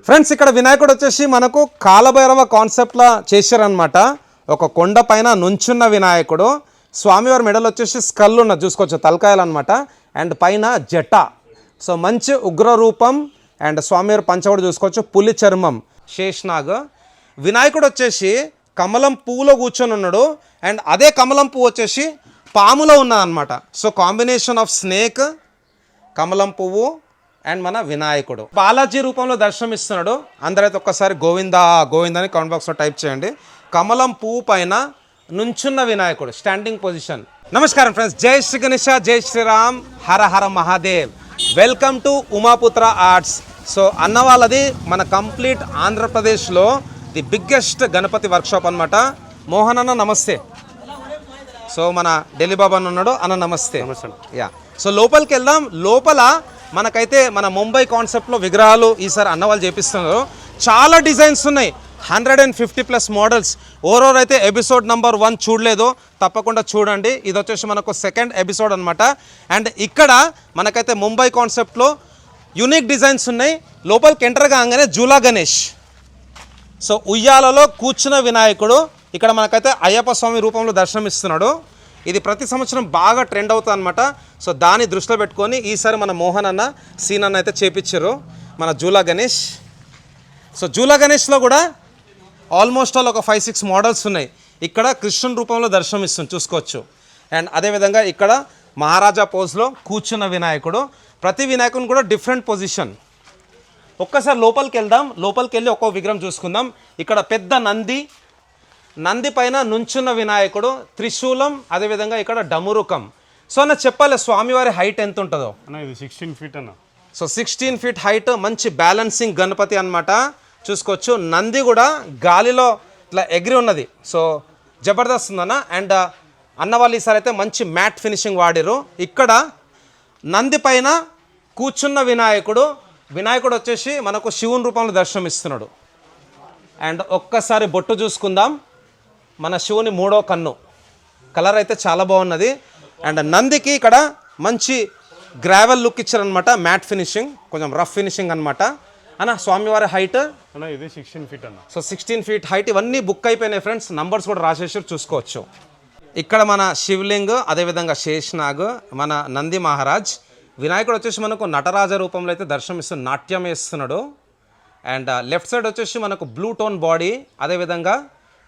Friends ఇక్కడ వినాయకుడు వచ్చేసి మనకు కాలభైరవ కాన్సెప్ట్లా చేశారనమాట. ఒక కొండ పైన నుంచున్న వినాయకుడు, స్వామివారి మెడలు వచ్చేసి స్కల్ ఉన్నది చూసుకోవచ్చు, తలకాయలు అనమాట. అండ్ పైన జట. సో మంచి ఉగ్ర రూపం. అండ్ స్వామివారి పంచవడు చూసుకోవచ్చు, పులి చర్మం, శేష్నాగ్. వినాయకుడు వచ్చేసి కమలం పువ్వులో కూర్చొని ఉన్నాడు. అండ్ అదే కమలం పువ్వు వచ్చేసి పాములో ఉన్నదన్నమాట. సో కాంబినేషన్ ఆఫ్ స్నేక్, కమలం పువ్వు అండ్ మన వినాయకుడు బాలాజీ రూపంలో దర్శనమిస్తున్నాడు. అందరైతే ఒక్కసారి గోవిందా గోవిందా అని కామెంట్ బాక్స్లో టైప్ చేయండి. కమలం పువ్వు పైన నుంచున్న వినాయకుడు, స్టాండింగ్ పొజిషన్. నమస్కారం ఫ్రెండ్స్, జై శ్రీ గణేశ, జై Shriram, Hara Hara Mahadev. Welcome to Umaputra arts. So అన్న వాళ్ళది మన కంప్లీట్ ఆంధ్రప్రదేశ్లో ది బిగ్గెస్ట్ గణపతి వర్క్షాప్ అనమాట. మోహన్ అన్న నమస్తే. సో మన ఢిల్లీ బాబా అన్న ఉన్నాడు, అన్న నమస్తే. యా, సో లోపలికి వెళ్దాం. లోపల మనకైతే మన ముంబై కాన్సెప్ట్లో విగ్రహాలు ఈసారి అన్న వాళ్ళు చేపిస్తున్నారు. చాలా డిజైన్స్ ఉన్నాయి, 150+ మోడల్స్. ఓవరోవర్ అయితే ఎపిసోడ్ నెంబర్ 1 చూడలేదు, తప్పకుండా చూడండి. ఇది వచ్చేసి మనకు సెకండ్ ఎపిసోడ్ అనమాట. అండ్ ఇక్కడ మనకైతే ముంబై కాన్సెప్ట్లో యూనిక్ డిజైన్స్ ఉన్నాయి. లోపలికి ఎంటర్ కాగానే జూలా గణేష్. సో ఉయ్యాలలో కూర్చున్న వినాయకుడు ఇక్కడ మనకైతే అయ్యప్ప స్వామి రూపంలో దర్శనమిస్తున్నాడు. ఇది ప్రతి సంవత్సరం బాగా ట్రెండ్ అవుతుంది అనమాట. సో దాన్ని దృష్టిలో పెట్టుకొని ఈసారి మన మోహన్ అన్న, సీన్ అన్న అయితే చేపించారు మన జూలా గణేష్. సో జూలా గణేష్లో కూడా ఆల్మోస్ట్ ఆల్ ఒక 5-6 మోడల్స్ ఉన్నాయి. ఇక్కడ కృష్ణుని రూపంలో దర్శనమిస్తుంది చూసుకోవచ్చు. అండ్ అదేవిధంగా ఇక్కడ మహారాజా పోజ్లో కూర్చున్న వినాయకుడు. ప్రతి వినాయకుని కూడా డిఫరెంట్ పొజిషన్. ఒక్కసారి లోపలికి వెళ్దాం. లోపలికి వెళ్ళి ఒక్కో విగ్రహం చూసుకుందాం. ఇక్కడ పెద్ద నంది పైన నుంచున్న వినాయకుడు, త్రిశూలం, అదేవిధంగా ఇక్కడ డమురుకం. సో అన్న చెప్పాలి, స్వామివారి హైట్ ఎంత ఉంటుందో? ఇది 16 ఫీట్ అన్న. సో 16 ఫీట్ హైట్, మంచి బ్యాలెన్సింగ్ గణపతి అనమాట. చూసుకోవచ్చు, నంది కూడా గాలిలో ఇట్లా ఎగిరి ఉన్నది. సో జబర్దస్త్ ఉందన్న. అండ్ అన్న వాళ్ళు ఈసారి అయితే మంచి మ్యాట్ ఫినిషింగ్ వాడిరు. ఇక్కడ నంది పైన కూర్చున్న వినాయకుడు వచ్చేసి మనకు శివుని రూపంలో దర్శనమిస్తున్నాడు. అండ్ ఒక్కసారి బొట్టు చూసుకుందాం. మన శివుని 3వ కన్ను కలర్ అయితే చాలా బాగున్నది. అండ్ నందికి ఇక్కడ మంచి గ్రావెల్ లుక్ ఇచ్చారనమాట, మ్యాట్ ఫినిషింగ్, కొంచెం రఫ్ ఫినిషింగ్ అనమాట. అన్న స్వామివారి హైట్ ఇది 16 ఫీట్ అన్న. So 16 feet height. ఇవన్నీ బుక్ అయిపోయినాయి ఫ్రెండ్స్, నంబర్స్ కూడా రాసేసి చూసుకోవచ్చు. ఇక్కడ మన శివలింగ్, అదేవిధంగా శేష్నాగ్, మన నంది మహారాజ్. వినాయకుడు వచ్చేసి మనకు నటరాజ రూపంలో అయితే దర్శనమిస్తున్నాడు, నాట్యం వేస్తున్నాడు. అండ్ లెఫ్ట్ సైడ్ వచ్చేసి మనకు బ్లూ టోన్ బాడీ, అదేవిధంగా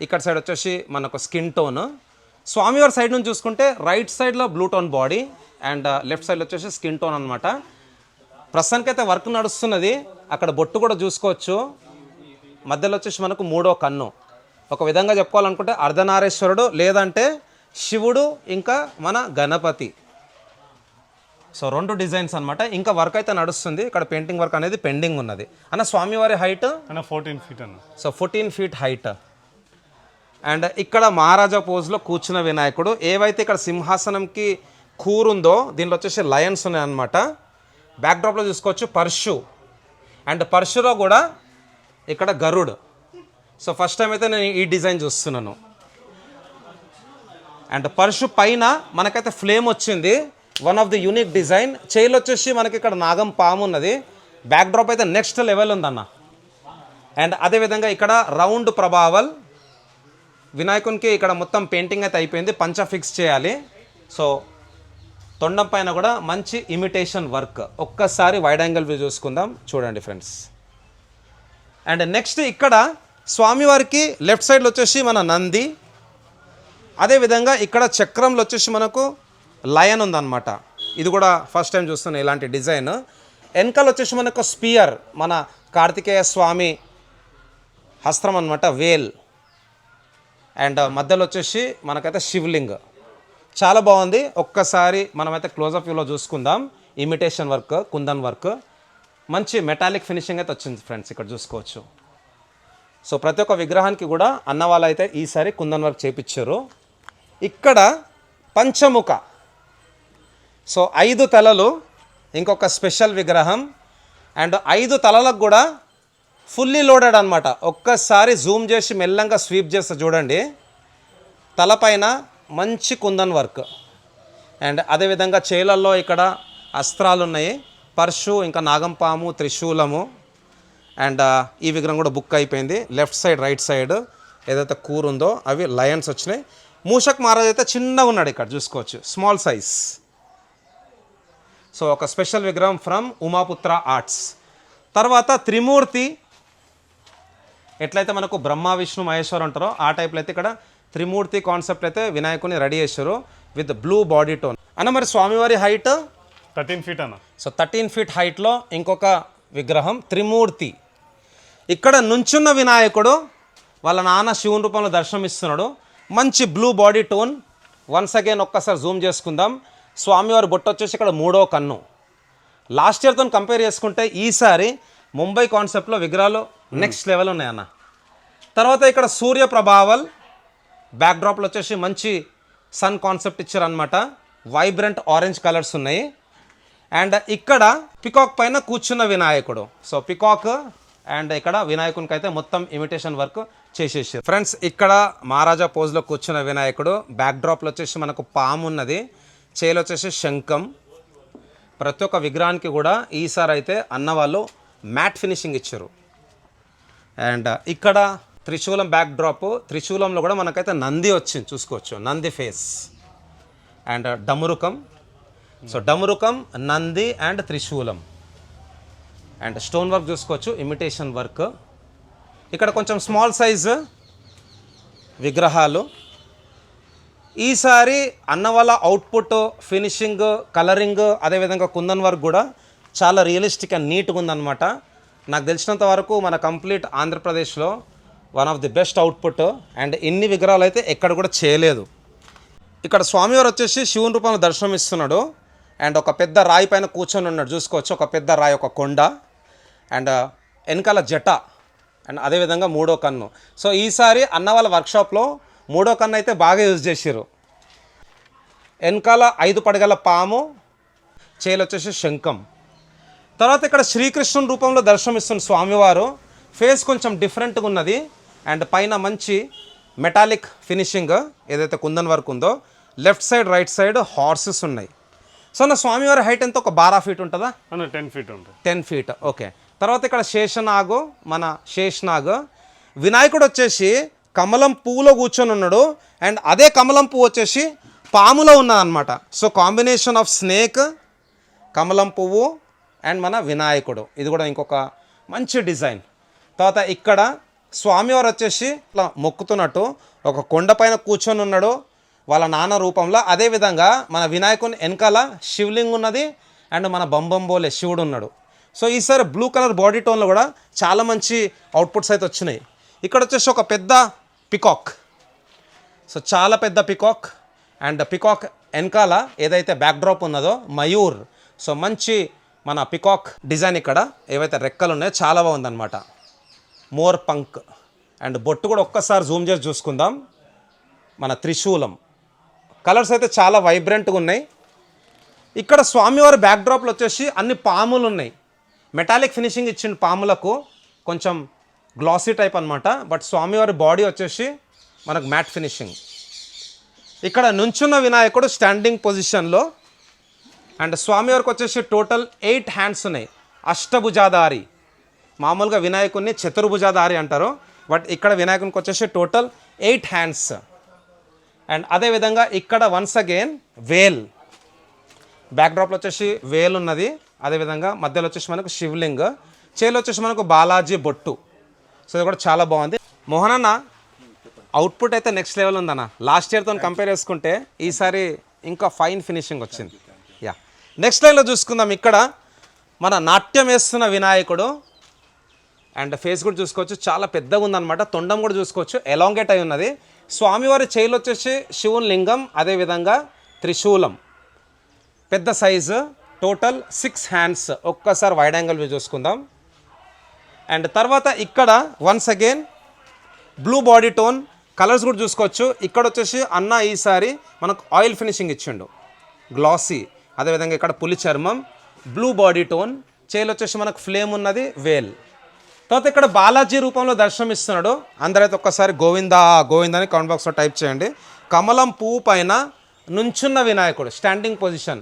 ఇక్కడ సైడ్ వచ్చేసి మనకు స్కిన్ టోన్. స్వామివారి సైడ్ నుంచి చూసుకుంటే రైట్ సైడ్లో blue tone body and left సైడ్లో వచ్చేసి స్కిన్ టోన్ అనమాట. ప్రస్తుతానికైతే వర్క్ నడుస్తున్నది. అక్కడ బొట్టు కూడా చూసుకోవచ్చు. మధ్యలో వచ్చేసి మనకు 3వ కన్ను. ఒక విధంగా చెప్పుకోవాలనుకుంటే అర్ధనారీశ్వరుడు, లేదంటే శివుడు, ఇంకా మన గణపతి. సో 2 డిజైన్స్ అనమాట. ఇంకా వర్క్ అయితే నడుస్తుంది. ఇక్కడ పెయింటింగ్ వర్క్ అనేది పెండింగ్ ఉన్నది. అన్న స్వామివారి హైట్ 14 ఫీట్ అన్న. So 14 feet height. అండ్ ఇక్కడ మహారాజా పోజ్లో కూర్చున్న వినాయకుడు. ఏవైతే ఇక్కడ సింహాసనంకి కూరుందో దీనిలో వచ్చేసి లయన్స్ ఉన్నాయన్నమాట. బ్యాక్డ్రాప్లో చూసుకోవచ్చు పర్షు. అండ్ పర్షులో కూడా ఇక్కడ గరుడ్. సో ఫస్ట్ టైం అయితే నేను ఈ డిజైన్ చూస్తున్నాను. అండ్ పర్షు పైన మనకైతే ఫ్లేమ్ వచ్చింది, one of the unique design. చైల్ వచ్చేసి మనకి ఇక్కడ నాగం పాము ఉన్నది. బ్యాక్డ్రాప్ అయితే నెక్స్ట్ లెవెల్ ఉందన్న. అండ్ అదేవిధంగా ఇక్కడ రౌండ్ ప్రభావల్. వినాయకునికి ఇక్కడ మొత్తం పెయింటింగ్ అయితే అయిపోయింది, పంచ ఫిక్స్ చేయాలి. సో తొండం పైన కూడా మంచి ఇమిటేషన్ వర్క్. ఒక్కసారి వైడ్ యాంగిల్ వ్యూ చూసుకుందాం, చూడండి ఫ్రెండ్స్. అండ్ నెక్స్ట్ ఇక్కడ స్వామివారికి లెఫ్ట్ సైడ్లో వచ్చేసి మన నంది, అదేవిధంగా ఇక్కడ చక్రంలో వచ్చేసి మనకు లయన్ ఉందన్నమాట. ఇది కూడా ఫస్ట్ టైం చూస్తున్నాను ఇలాంటి డిజైన్. వెనకాల వచ్చేసి మనకు స్పియర్, మన కార్తికేయ స్వామి హస్త్రం అనమాట, వేల్. అండ్ మధ్యలో వచ్చేసి మనకైతే శివలింగ్. చాలా బాగుంది. ఒక్కసారి మనమైతే క్లోజప్ వ్యూలో చూసుకుందాం. ఇమిటేషన్ వర్క్, కుందన్ వర్క్, మంచి మెటాలిక్ ఫినిషింగ్ అయితే వచ్చింది ఫ్రెండ్స్, ఇక్కడ చూసుకోవచ్చు. సో ప్రతి ఒక్క విగ్రహానికి కూడా అన్న వాళ్ళు అయితే ఈసారి కుందన్ వర్క్ చేయించారు. ఇక్కడ పంచముఖ. సో 5 తలలు, ఇంకొక స్పెషల్ విగ్రహం. అండ్ 5 తలలకు కూడా ఫుల్లీ లోడెడ్ అనమాట. ఒక్కసారి జూమ్ చేసి మెల్లంగా స్వీప్ చేస్తే చూడండి, తలపైన మంచి కుందన్ వర్క్. అండ్ అదేవిధంగా చేలల్లో ఇక్కడ అస్త్రాలు ఉన్నాయి, పర్షు, ఇంకా నాగంపాము, త్రిశూలము. అండ్ ఈ విగ్రహం కూడా బుక్ అయిపోయింది. లెఫ్ట్ సైడ్ రైట్ సైడ్ ఏదైతే కూర ఉందో అవి లయన్స్ వచ్చినాయి. మూషక్ మహారాజ్ అయితే చిన్నగా ఉన్నాడు, ఇక్కడ చూసుకోవచ్చు, స్మాల్ సైజ్. సో ఒక స్పెషల్ విగ్రహం ఫ్రమ్ ఉమాపుత్ర ఆర్ట్స్. తర్వాత త్రిమూర్తి, ఎట్లయితే మనకు బ్రహ్మ విష్ణు మహేశ్వర్ అంటారో ఆ టైప్లో అయితే ఇక్కడ త్రిమూర్తి కాన్సెప్ట్ అయితే వినాయకుని రెడీ చేశారు విత్ బ్లూ బాడీ టోన్. అన్న మరి స్వామివారి హైట్ 13 ఫీట్ అన్న. సో 13 ఫీట్ హైట్లో ఇంకొక విగ్రహం త్రిమూర్తి. ఇక్కడ నుంచున్న వినాయకుడు వాళ్ళ నాన్న శివుని రూపంలో దర్శనమిస్తున్నాడు. మంచి blue body tone. Once again ఒక్కసారి జూమ్ చేసుకుందాం. స్వామివారి బొట్టు వచ్చేసి ఇక్కడ 3వ కన్ను. లాస్ట్ ఇయర్తో కంపేర్ చేసుకుంటే ఈసారి ముంబై కాన్సెప్ట్లో విగ్రహాలు నెక్స్ట్ లెవెల్ ఉన్నాయన్న. తర్వాత ఇక్కడ సూర్య ప్రభావల్ బ్యాక్డ్రాప్లో వచ్చేసి మంచి సన్ కాన్సెప్ట్ ఇచ్చారనమాట. వైబ్రెంట్ ఆరెంజ్ కలర్స్ ఉన్నాయి. అండ్ ఇక్కడ పికాక్ పైన కూర్చున్న వినాయకుడు. సో పికాక్ అండ్ ఇక్కడ వినాయకునికి అయితే మొత్తం ఇమిటేషన్ వర్క్ చేసేసారు. ఫ్రెండ్స్ ఇక్కడ మహారాజా పోజ్లో కూర్చున్న వినాయకుడు. బ్యాక్డ్రాప్లో వచ్చేసి మనకు పాము ఉన్నది, చేలో వచ్చేసి శంఖం. ప్రతి ఒక్క విగ్రహానికి కూడా ఈసారి అయితే అన్నవాళ్ళు మ్యాట్ ఫినిషింగ్ ఇచ్చారు. అండ్ ఇక్కడ త్రిశూలం బ్యాక్డ్రాప్. త్రిశూలంలో కూడా మనకైతే నంది వచ్చింది, చూసుకోవచ్చు, నంది ఫేస్. అండ్ డమురుకం. సో డమురుకం, నంది అండ్ త్రిశూలం. అండ్ స్టోన్ వర్క్ చూసుకోవచ్చు, ఇమిటేషన్ వర్క్. ఇక్కడ కొంచెం స్మాల్ సైజ్ విగ్రహాలు. ఈసారి అన్న వాళ్ళ అవుట్పుట్, ఫినిషింగ్, కలరింగ్, అదేవిధంగా కుందన్ వర్క్ కూడా చాలా రియలిస్టిక్ అండ్ నీట్గా ఉందన్నమాట. నాకు తెలిసినంత వరకు మన కంప్లీట్ ఆంధ్రప్రదేశ్లో one of the best output. And ఇన్ని విగ్రహాలు అయితే ఎక్కడ కూడా చేయలేదు. ఇక్కడ స్వామివారు వచ్చేసి శివుని రూపంలో దర్శనం ఇస్తున్నాడు. అండ్ ఒక పెద్ద రాయి పైన కూర్చొని ఉన్నాడు, చూసుకోవచ్చు, ఒక పెద్ద రాయి, ఒక కొండ. అండ్ వెనకాల జట. అండ్ అదేవిధంగా 3వ కన్ను. సో ఈసారి అన్న వాళ్ళ వర్క్షాప్లో 3వ కన్ను అయితే బాగా యూజ్ చేసారు. వెనకాల 5 పడగల పాము, చేలు వచ్చేసి శంఖం. తర్వాత ఇక్కడ శ్రీకృష్ణుని రూపంలో దర్శనమిస్తున్న స్వామివారు. ఫేస్ కొంచెం డిఫరెంట్గా ఉన్నది. అండ్ పైన మంచి మెటాలిక్ ఫినిషింగ్ ఏదైతే కుందన్ వర్క్ ఉందో. Left side right side horses ఉన్నాయి. సో నా స్వామివారి హైట్ ఎంత, ఒక 12 ఫీట్ ఉంటుందా? 10 ఫీట్ ఉంటుంది. 10 ఫీట్, ఓకే. తర్వాత ఇక్కడ శేషనాగు, మన శేషనాగ్. వినాయకుడు వచ్చేసి కమలం పువ్వులో కూర్చొని ఉన్నాడు. అండ్ అదే కమలం పువ్వు వచ్చేసి పాములో ఉన్నదన్నమాట. సో కాంబినేషన్ ఆఫ్ స్నేక్, కమలం పువ్వు అండ్ మన వినాయకుడు. ఇది కూడా ఇంకొక మంచి డిజైన్. తర్వాత ఇక్కడ స్వామివారు వచ్చేసి ఇట్లా మొక్కుతున్నట్టు ఒక కొండపైన కూర్చొని ఉన్నాడు వాళ్ళ నాన్న రూపంలో. అదేవిధంగా మన వినాయకుని వెనకాల శివలింగ్ ఉన్నది అండ్ మన బంబంబోలే శివుడు ఉన్నాడు. సో ఈసారి బ్లూ కలర్ బాడీ టోన్లో కూడా చాలా మంచి అవుట్పుట్స్ అయితే వచ్చినాయి. ఇక్కడ వచ్చేసి ఒక పెద్ద పికాక్. సో చాలా పెద్ద పికాక్. అండ్ పికాక్ వెనకాల ఏదైతే బ్యాక్డ్రాప్ ఉన్నదో మయూర్. సో మంచి మన పికాక్ డిజైన్. ఇక్కడ ఏవైతే రెక్కలు ఉన్నాయో చాలా బాగుందన్నమాట. More punk. అండ్ బొట్టు కూడా ఒక్కసారి జూమ్ చేసి చూసుకుందాం. మన త్రిశూలం కలర్స్ అయితే చాలా వైబ్రెంట్గా ఉన్నాయి. ఇక్కడ స్వామివారి బ్యాక్డ్రాప్లో వచ్చేసి అన్ని పాములు ఉన్నాయి. మెటాలిక్ ఫినిషింగ్ ఇచ్చిన పాములకు, కొంచెం గ్లాసీ టైప్ అనమాట. బట్ స్వామివారి బాడీ వచ్చేసి మనకు మ్యాట్ ఫినిషింగ్. ఇక్కడ నుంచున్న వినాయకుడు స్టాండింగ్ పొజిషన్లో. అండ్ స్వామివారికి వచ్చేసి టోటల్ 8 హ్యాండ్స్ ఉన్నాయి. అష్టభుజాధారి. మామూలుగా వినాయకుడిని చతుర్భుజాధారి అంటారు, బట్ ఇక్కడ వినాయకునికి వచ్చేసి టోటల్ 8 హ్యాండ్స్. అండ్ అదేవిధంగా ఇక్కడ వన్స్ అగైన్ వేల్. బ్యాక్డ్రాప్లో వచ్చేసి వేల్ ఉన్నది. అదేవిధంగా మధ్యలో వచ్చేసి మనకు శివలింగ్, చేలో వచ్చేసి మనకు బాలాజీ బొట్టు. సో ఇది కూడా చాలా బాగుంది. మోహన్ అన్న అవుట్పుట్ అయితే నెక్స్ట్ లెవెల్ ఉందన్న. లాస్ట్ ఇయర్తో కంపేర్ చేసుకుంటే ఈసారి ఇంకా ఫైన్ ఫినిషింగ్ వచ్చింది. యా, నెక్స్ట్ లైన్లో చూసుకుందాం. ఇక్కడ మన నాట్యం వేస్తున్న వినాయకుడు. అండ్ ఫేస్ కూడా చూసుకోవచ్చు, చాలా పెద్దగా ఉందన్నమాట. తొండం కూడా చూసుకోవచ్చు, ఎలాంగేట్ అయి ఉన్నది. స్వామివారి చేయిలు వచ్చేసి శివుని లింగం, అదేవిధంగా త్రిశూలం, పెద్ద సైజు. Total 6 hands. ఒక్కసారి వైడ్ యాంగిల్ వ్యూ చూసుకుందాం. అండ్ తర్వాత ఇక్కడ once again blue body tone. Colours కూడా చూసుకోవచ్చు. ఇక్కడ వచ్చేసి అన్న ఈసారి మనకు ఆయిల్ ఫినిషింగ్ ఇచ్చిండు, గ్లాసీ. అదేవిధంగా ఇక్కడ పులి చర్మం, బ్లూ బాడీ టోన్. చేయిలు వచ్చేసి మనకు ఫ్లేమ్ ఉన్నది, వేల్. తర్వాత ఇక్కడ బాలాజీ రూపంలో దర్శనం ఇస్తున్నాడు. అందరైతే ఒక్కసారి గోవిందా గోవిందా అని కామెంట్ బాక్స్లో టైప్ చేయండి. కమలం పువ్వు పైన నుంచున్న వినాయకుడు, స్టాండింగ్ పొజిషన్.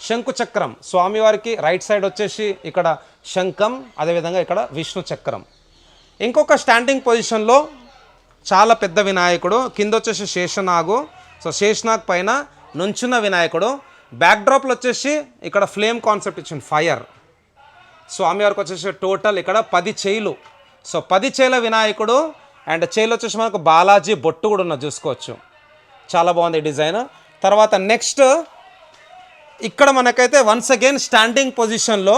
శంకు చక్రం స్వామివారికి రైట్ సైడ్ వచ్చేసి ఇక్కడ శంఖం, అదేవిధంగా ఇక్కడ విష్ణు చక్రం. ఇంకొక స్టాండింగ్ పొజిషన్లో చాలా పెద్ద వినాయకుడు, కింద వచ్చేసి శేషనాగు. సో శేషనాగ్ పైన నుంచున్న వినాయకుడు. బ్యాక్డ్రాప్లో వచ్చేసి ఇక్కడ ఫ్లేమ్ కాన్సెప్ట్ ఇచ్చింది, ఫైర్. స్వామివారికి వచ్చేసి టోటల్ ఇక్కడ 10 చేయిలు. సో 10 చేయిల వినాయకుడు అండ్ చేయిలు వచ్చేసి మనకు బాలాజీ బొట్టు కూడా ఉన్నది, చూసుకోవచ్చు. చాలా బాగుంది ఈ డిజైన్. తర్వాత నెక్స్ట్ ఇక్కడ మనకైతే వన్స్ అగైన్ స్టాండింగ్ పొజిషన్లో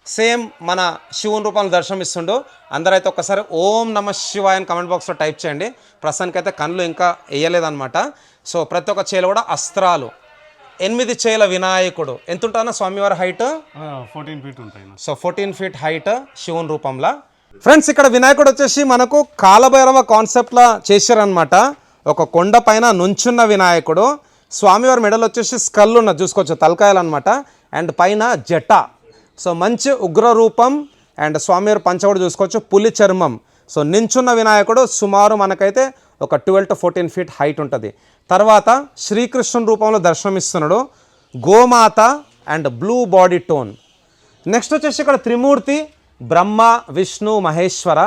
సేమ్ మన శివుని రూపంలో దర్శనమిస్తుండు. అందరైతే ఒక్కసారి ఓం నమ శివాయ అని కమెంట్ బాక్స్లో టైప్ చేయండి. ప్రస్తుతానికి అయితే కళ్ళు ఇంకా వేయలేదన్నమాట. సో ప్రతి ఒక్క చేయిలో కూడా అస్త్రాలు. 8 చేయిల వినాయకుడు. ఎంత ఉంటానా స్వామివారి హైట్? 14 ఫీట్ ఉంటాయి. సో 14 ఫీట్ హైట్ శివుని రూపంలో. ఫ్రెండ్స్ ఇక్కడ వినాయకుడు వచ్చేసి మనకు కాలభైరవ కాన్సెప్ట్లా చేశారనమాట. ఒక కొండ పైన నుంచున్న వినాయకుడు. స్వామివారి మెడలు వచ్చేసి స్కల్ ఉన్నది, చూసుకోవచ్చు, తలకాయలు అనమాట. అండ్ పైన జట. సో మంచి ఉగ్ర రూపం. అండ్ స్వామివారి పంచ కూడా చూసుకోవచ్చు, పులి చర్మం. సో నించున్న వినాయకుడు సుమారు మనకైతే ఒక 12 to 14 ఫీట్ హైట్ ఉంటుంది. తర్వాత శ్రీకృష్ణుని రూపంలో దర్శనమిస్తున్నాడు, గోమాత and blue body tone. Next వచ్చేసి ఇక్కడ త్రిమూర్తి, బ్రహ్మ విష్ణు మహేశ్వర.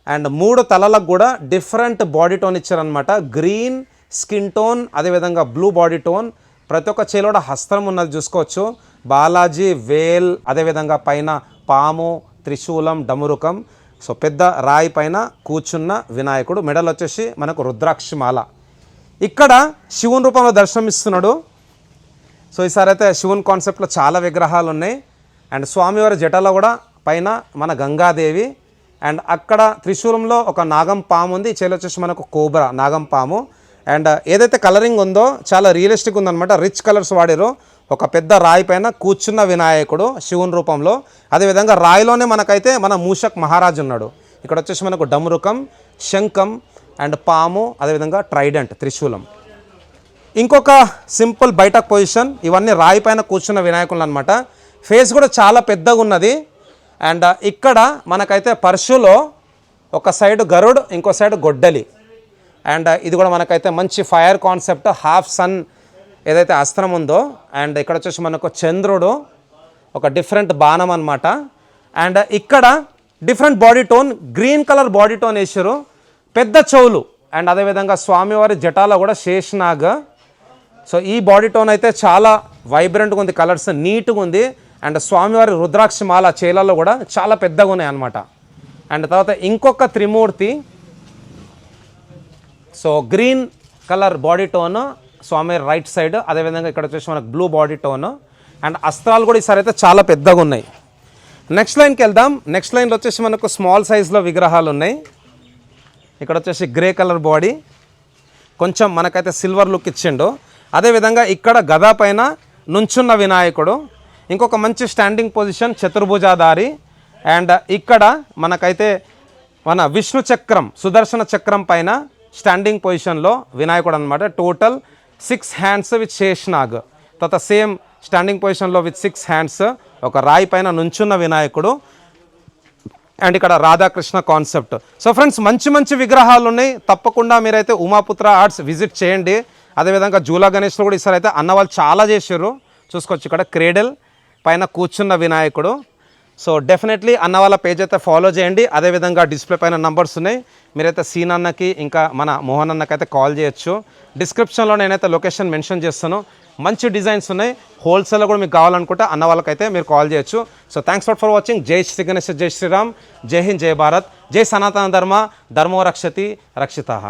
అండ్ 3 తలలకు కూడా డిఫరెంట్ బాడీ టోన్ ఇచ్చారనమాట. గ్రీన్ స్కిన్ టోన్, అదేవిధంగా బ్లూ బాడీ టోన్. ప్రతి ఒక్క చేలో కూడా హస్తం ఉన్నది, చూసుకోవచ్చు. బాలాజీ వేల్, అదేవిధంగా పైన పాము, త్రిశూలం, డమురుకం. సో పెద్ద రాయి పైన కూర్చున్న వినాయకుడు. మెడల్ వచ్చేసి మనకు రుద్రాక్షమాల. ఇక్కడ శివుని రూపంలో దర్శనమిస్తున్నాడు. సో ఈసారి అయితే శివుని కాన్సెప్ట్లో చాలా విగ్రహాలు ఉన్నాయి. అండ్ స్వామివారి జటలో కూడా పైన మన గంగాదేవి. అండ్ అక్కడ త్రిశూలంలో ఒక నాగం పాము ఉంది. చేలో వచ్చేసి మనకు కోబ్రా, నాగం పాము. అండ్ ఏదైతే కలరింగ్ ఉందో చాలా రియలిస్టిక్ ఉందన్నమాట. రిచ్ కలర్స్ వాడారు. ఒక పెద్ద రాయి పైన కూర్చున్న వినాయకుడు శివుని రూపంలో. అదేవిధంగా రాయిలోనే మనకైతే మన మూషక్ మహారాజు ఉన్నాడు. ఇక్కడ వచ్చేసి మనకు డమురుకం, శంఖం అండ్ పాము, అదేవిధంగా ట్రైడెంట్, త్రిశూలం. ఇంకొక సింపుల్ బయటకు పొజిషన్. ఇవన్నీ రాయి పైన కూర్చున్న వినాయకులు అనమాట. ఫేస్ కూడా చాలా పెద్దగా ఉన్నది. అండ్ ఇక్కడ మనకైతే పర్షులో ఒక సైడ్ గరుడ్, ఇంకో సైడ్ గొడ్డలి. అండ్ ఇది కూడా మనకైతే మంచి ఫైర్ కాన్సెప్ట్, హాఫ్ సన్ ఏదైతే అస్త్రం ఉందో. అండ్ ఇక్కడ వచ్చేసి మనకు చంద్రుడు, ఒక డిఫరెంట్ బాణం అనమాట. అండ్ ఇక్కడ different body tone, green colour body tone వేసారు, పెద్ద చెవులు. అండ్ అదేవిధంగా స్వామివారి జటాలో కూడా శేషనాగ్. సో ఈ బాడీ టోన్ అయితే చాలా వైబ్రెంట్గా ఉంది, కలర్స్ నీట్గా ఉంది. అండ్ స్వామివారి రుద్రాక్షమాల చేలలో కూడా చాలా పెద్దగా ఉన్నాయి అనమాట. అండ్ తర్వాత ఇంకొక Trimurti. So green colour body tone స్వామి రైట్ సైడ్, అదేవిధంగా ఇక్కడ వచ్చేసి మనకు బ్లూ బాడీ టోన్. అండ్ అస్త్రాలు కూడా ఈసారి అయితే చాలా పెద్దగా ఉన్నాయి. నెక్స్ట్ లైన్కి వెళ్దాం. నెక్స్ట్ లైన్లో వచ్చేసి మనకు స్మాల్ సైజ్లో విగ్రహాలు ఉన్నాయి. ఇక్కడ వచ్చేసి గ్రే కలర్ బాడీ, కొంచెం మనకైతే సిల్వర్ లుక్ ఇచ్చిండు. అదేవిధంగా ఇక్కడ గదా పైన నుంచున్న వినాయకుడు. ఇంకొక మంచి స్టాండింగ్ పొజిషన్, చతుర్భుజాధారి. అండ్ ఇక్కడ మనకైతే మన విష్ణు చక్రం, సుదర్శన చక్రం పైన స్టాండింగ్ పొజిషన్లో వినాయకుడు అనమాట. Total 6 hands with Sheshnag. తర్వాత సేమ్ స్టాండింగ్ పొజిషన్లో విత్ 6 హ్యాండ్స్ ఒక రాయి పైన నుంచున్న వినాయకుడు. అండ్ ఇక్కడ రాధాకృష్ణ కాన్సెప్ట్. సో ఫ్రెండ్స్ మంచి మంచి విగ్రహాలు ఉన్నాయి. తప్పకుండా మీరైతే ఉమాపుత్ర ఆర్ట్స్ విజిట్ చేయండి. అదేవిధంగా జూలా గణేష్లో కూడా ఈసారి అయితే అన్నవాళ్ళు చాలా చేశారు, చూసుకోవచ్చు. ఇక్కడ క్రేడల్ పైన కూర్చున్న వినాయకుడు. సో డెఫినెట్లీ అన్న వాళ్ళ పేజ్ అయితే ఫాలో చేయండి. అదేవిధంగా డిస్ప్లే పైన నంబర్స్ ఉన్నాయి, మీరైతే సీన్ అన్నకి ఇంకా మన మోహన్ అన్నకి అయితే కాల్ చేయొచ్చు. డిస్క్రిప్షన్లో నేనైతే లొకేషన్ మెన్షన్ చేస్తాను. మంచి డిజైన్స్ ఉన్నాయి. హోల్సేల్లో కూడా మీకు కావాలనుకుంటే అన్న వాళ్ళకైతే మీరు కాల్ చేయొచ్చు. So thanks for watching. జై శ్రీ గణేష్, జై శ్రీరామ్, జై హింద్, జై భారత్, జై సనాతన ధర్మ, ధర్మో రక్షతి రక్షితః.